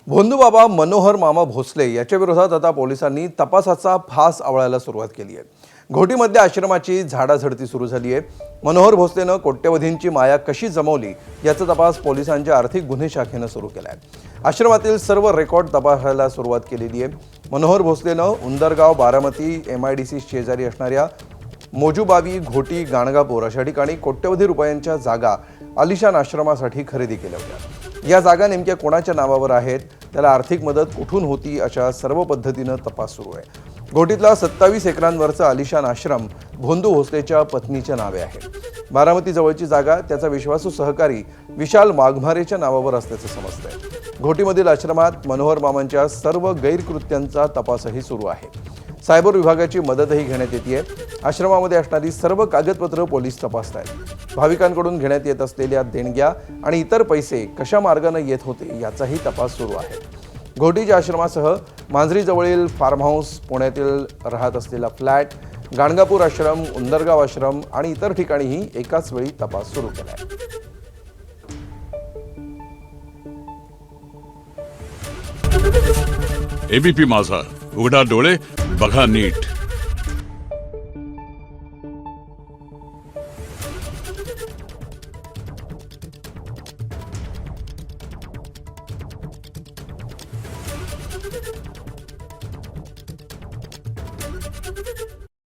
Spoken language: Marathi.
भोंदूबाबा मनोहर मामा भोसले याच्या विरोधात आता पोलिसांनी तपासाचा फास आवळायला सुरुवात केली आहे। घोटीमध्ये आश्रमाची झाडाझडती सुरू झाली आहे। मनोहर भोसलेनं कोट्यवधींची माया कशी जमवली याचा तपास पोलिसांच्या आर्थिक गुन्हे शाखेनं सुरू केला आहे। आश्रमातील सर्व रेकॉर्ड तपासायला सुरुवात केलेली आहे। मनोहर भोसलेनं उंदरगाव, बारामती, MIDC शेजारी असणाऱ्या मोजूबावी, घोटी, गाणगापूर अशा ठिकाणी कोट्यवधी रुपयांच्या जागा आलिशान आश्रमासाठी खरेदी केल्या होत्या। या जागा नेमक्या कोणाच्या नावावर आहेत, त्याला आर्थिक मदत कुठून होती, अशा सर्व पद्धतीनं तपास सुरू आहे। घोटीतला 27 एकरांवरचा आलिशान आश्रम भोंदू भोसलेच्या पत्नीच्या नावे आहे। बारामती जवळची जागा त्याचा विश्वासू सहकारी विशाल वाघमारेच्या नावावर असल्याचं समजतंय। घोटीमधील आश्रमात मनोहर मामांच्या सर्व गैरकृत्यांचा तपासही सुरू आहे। सायबर विभागाची मदतही घेण्यात येते। आश्रमामध्ये असणारी सर्व कागदपत्र पोलीस तपासतायत। भाविकांकडून घेण्यात येत असलेल्या देणग्या आणि इतर पैसे कशा मार्गाने येत होते याचाही तपास सुरू आहे। घोटीच्या आश्रमासह मांजरीजवळील फार्म हाऊस, पुण्यातील राहत असलेला फ्लॅट, गाणगापूर आश्रम, उंदरगाव आश्रम आणि इतर ठिकाणीही एकाच वेळी तपास सुरू केला आहे। ABP माझा, उघडा डोळे बघा नीट।